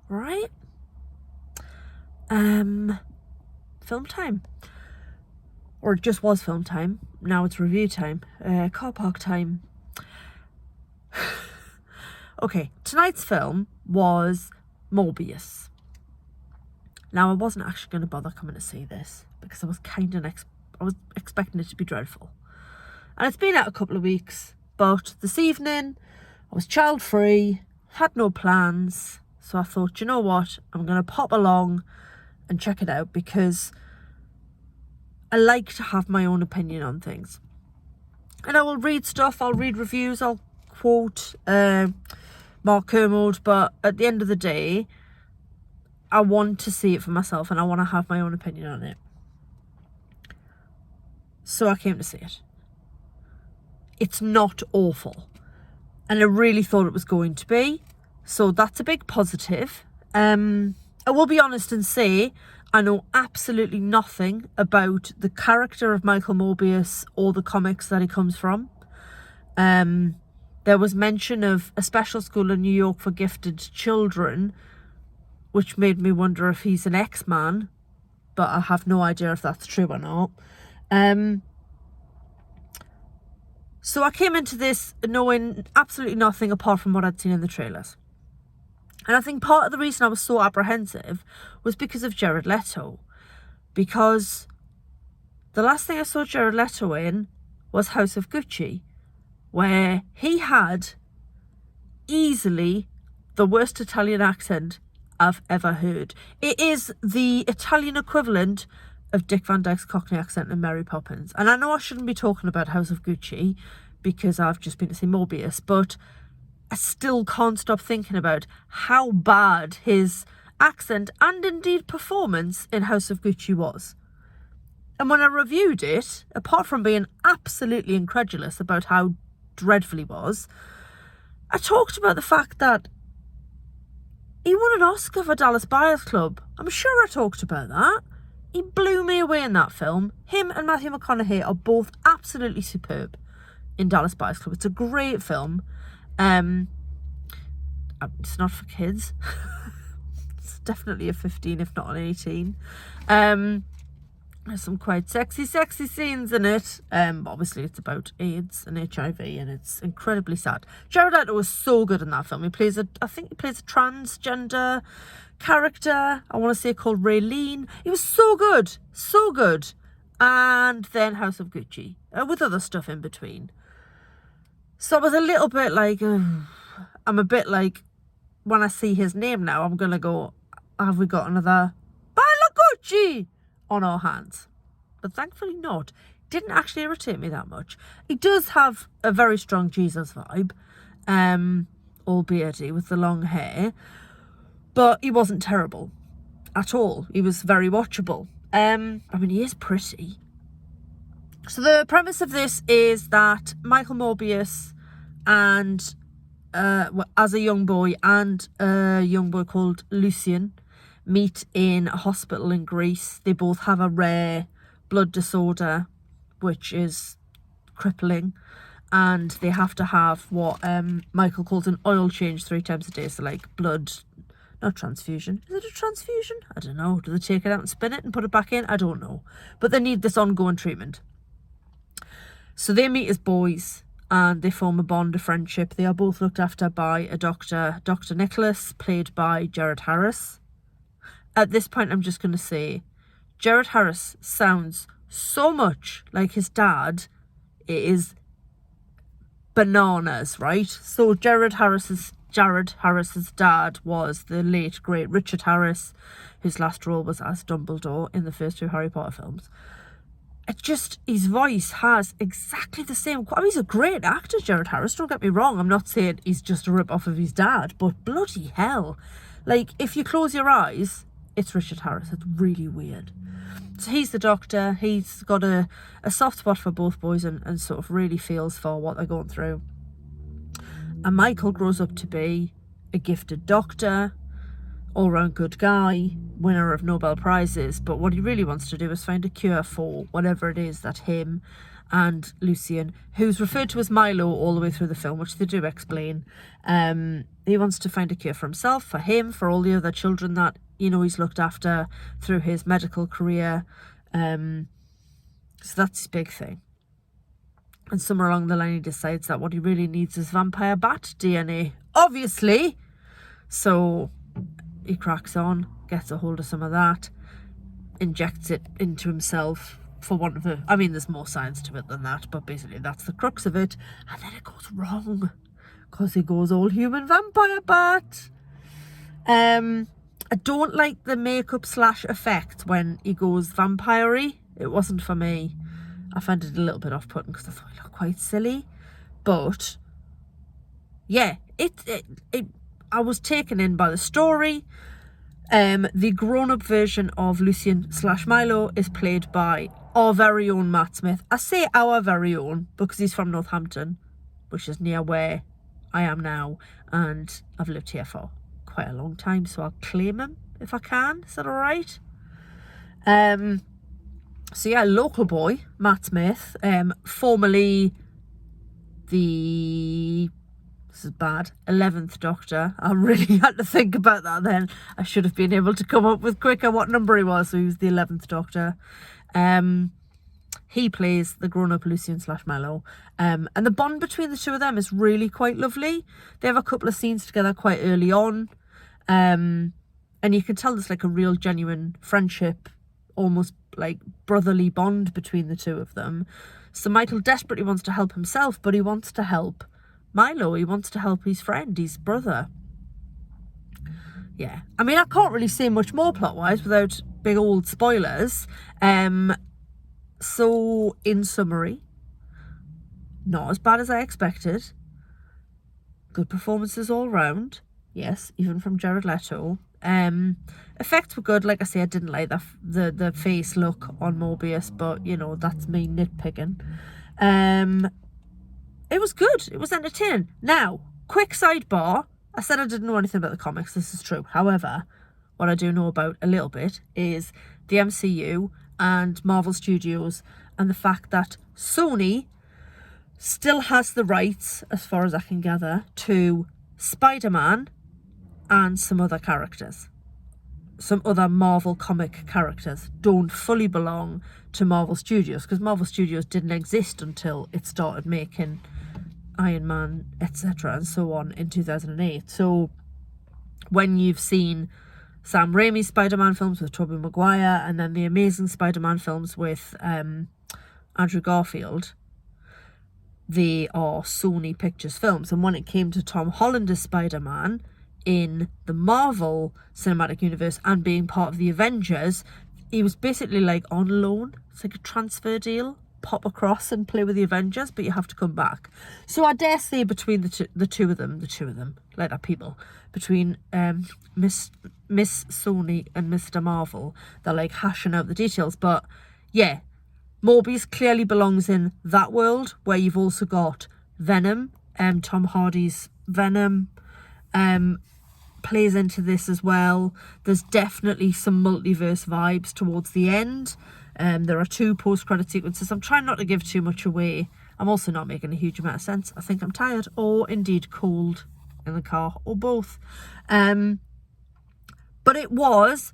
right? Film time. Or it just was film time. Now it's review time. Car park time. Okay, tonight's film was Morbius. Now, I wasn't actually going to bother coming to see this because I was I was expecting it to be dreadful. And it's been out a couple of weeks, but this evening I was child-free, had no plans, so I thought, you know what, I'm going to pop along and check it out because I like to have my own opinion on things. And I will read stuff, I'll read reviews, I'll quote Mark Kermode, but at the end of the day, I want to see it for myself and I want to have my own opinion on it. So I came to see it. It's not awful. And I really thought it was going to be. So that's a big positive. I will be honest and say I know absolutely nothing about the character of Michael Morbius or the comics that he comes from. There was mention of a special school in New York for gifted children, which made me wonder if he's an X-Man, but I have no idea if that's true or not. So I came into this knowing absolutely nothing apart from what I'd seen in the trailers. And I think part of the reason I was so apprehensive was because of Jared Leto. Because the last thing I saw Jared Leto in was House of Gucci, where he had easily the worst Italian accent I've ever heard. It is the Italian equivalent of Dick Van Dyke's Cockney accent in Mary Poppins. And I know I shouldn't be talking about House of Gucci because I've just been to see Morbius, but I still can't stop thinking about how bad his accent and indeed performance in House of Gucci was. And when I reviewed it, apart from being absolutely incredulous about how dreadful he was, I talked about the fact that he won an Oscar for Dallas Buyers Club. I'm sure I talked about that. He blew me away in that film. Him and Matthew McConaughey are both absolutely superb in Dallas Buyers Club. It's a great film. It's not for kids. It's definitely a 15, if not an 18. There's some quite sexy scenes in it. Obviously it's about AIDS and HIV and it's incredibly sad. Jared Leto was so good in that film. I think he plays a transgender character. I want to say called Raylene. He was so good. So good. And then House of Gucci. With other stuff in between. So I was a little bit like, I'm a bit like, when I see his name now, I'm going to go, have we got another Bala Gucci on our hands? But thankfully not. Didn't actually irritate me that much. He does have a very strong Jesus vibe, albeit with the long hair, but he wasn't terrible at all. He was very watchable. I mean, he is pretty. So the premise of this is that Michael Morbius and as a young boy and a young boy called Lucian meet in a hospital in Greece. They both have a rare blood disorder, which is crippling, and they have to have what Michael calls an oil change 3 times a day. So like blood, not transfusion. Is it a transfusion? I don't know. Do they take it out and spin it and put it back in? I don't know. But they need this ongoing treatment. So they meet as boys and they form a bond of friendship. They are both looked after by a doctor, Dr. Nicholas, played by Jared Harris. At this point, I'm just going to say, Jared Harris sounds so much like his dad. It is bananas, right? So Jared Harris's dad was the late, great Richard Harris, whose last role was as Dumbledore in the first 2 Harry Potter films. It just, his voice has exactly the same. I mean, he's a great actor, Jared Harris, don't get me wrong. I'm not saying he's just a rip-off of his dad, but bloody hell. Like, if you close your eyes, it's Richard Harris. It's really weird. So he's the doctor. He's got a soft spot for both boys and sort of really feels for what they're going through. And Michael grows up to be a gifted doctor, all-round good guy, winner of Nobel Prizes, but what he really wants to do is find a cure for whatever it is that him and Lucian, who's referred to as Milo all the way through the film, which they do explain, He wants to find a cure for himself, for him, for all the other children that, you know, he's looked after through his medical career. So that's his big thing. And somewhere along the line he decides that what he really needs is vampire bat DNA, obviously. So he cracks on, gets a hold of some of that, injects it into himself, for want of a... I mean, there's more science to it than that, but basically that's the crux of it. And then it goes wrong, because he goes all human vampire bat. I don't like the makeup / effect when he goes vampire-y. It wasn't for me. I found it a little bit off-putting because I thought it looked quite silly. But yeah, I was taken in by the story. The grown-up version of Lucian / Milo is played by our very own Matt Smith. I say our very own because he's from Northampton, which is near where I am now, and I've lived here for quite a long time, so I'll claim him if I can. Is that all right? So yeah, local boy, Matt Smith, formerly the... This is bad. 11th Doctor. I really had to think about that then. I should have been able to come up with quicker what number he was. So he was the 11th Doctor. He plays the grown-up Lucian / Milo. And the bond between the two of them is really quite lovely. They have a couple of scenes together quite early on. And you can tell there's like a real genuine friendship, almost like brotherly bond between the two of them. So Michael desperately wants to help himself, but he wants to help Milo. He wants to help his friend, his brother. Yeah, I mean, I can't really say much more plot-wise without big old spoilers. So in summary, not as bad as I expected. Good performances all round. Yes, even from Jared Leto. Effects were good. Like I say, I didn't like the face look on Morbius, but you know, that's me nitpicking. It was good. It was entertaining. Now, quick sidebar. I said I didn't know anything about the comics. This is true. However, what I do know about a little bit is the MCU and Marvel Studios, and the fact that Sony still has the rights, as far as I can gather, to Spider-Man and some other characters. Some other Marvel comic characters don't fully belong to Marvel Studios, because Marvel Studios didn't exist until it started making Iron Man, etc. and so on in 2008. So when you've seen Sam Raimi's Spider-Man films with Tobey Maguire, and then the Amazing Spider-Man films with Andrew Garfield, they are Sony Pictures films. And when it came to Tom Holland as Spider-Man in the Marvel Cinematic Universe and being part of the Avengers, he was basically like on loan. It's like a transfer deal. Pop across and play with the Avengers, but you have to come back. So I dare say between the two of them, like that people, between Miss Sony and Mr. Marvel, they're like hashing out the details. But yeah, Morbius clearly belongs in that world, where you've also got Venom, Tom Hardy's Venom, plays into this as well. There's definitely some multiverse vibes towards the end. There are 2 post-credit sequences. I'm trying not to give too much away. I'm also not making a huge amount of sense. I think I'm tired, or indeed cold in the car, or both. But it was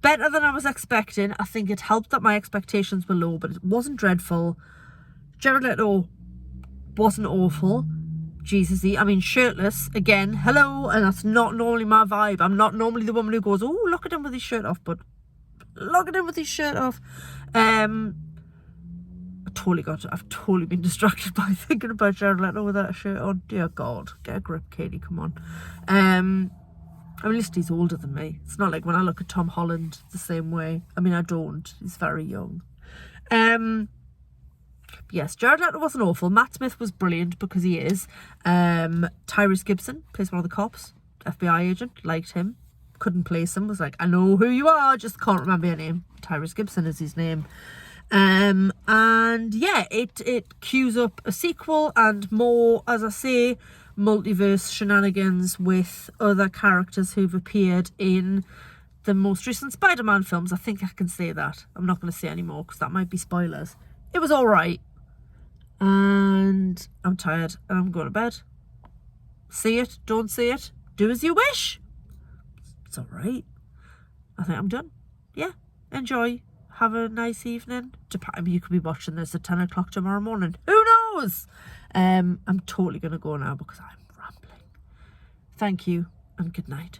better than I was expecting. I think it helped that my expectations were low, but it wasn't dreadful. Jared Leto wasn't awful. Jesus, I mean, shirtless, again, hello, and that's not normally my vibe. I'm not normally the woman who goes, oh, look at him with his shirt off, but look at him with his shirt off. I've totally been distracted by thinking about Jared Leto with that shirt on. Dear God, get a grip, Katie, come on. I mean, at least he's older than me. It's not like when I look at Tom Holland the same way. I mean, I don't. He's very young. Yes, Jared Leto wasn't awful. Matt Smith was brilliant because he is. Tyrese Gibson plays one of the cops, FBI agent, liked him. Couldn't place him, was like, I know who you are, just can't remember your name. Tyrese Gibson is his name. And yeah, it cues up a sequel and more, as I say, multiverse shenanigans with other characters who've appeared in the most recent Spider-Man films. I think I can say that. I'm not going to say any more because that might be spoilers. It was all right. And I'm tired and I'm going to bed. See it, don't see it. do as you wish. It's all right. I think I'm done. Yeah, enjoy. Have a nice evening. You could be watching this at 10 o'clock tomorrow morning. Who knows? I'm totally going to go now because I'm rambling. Thank you and good night.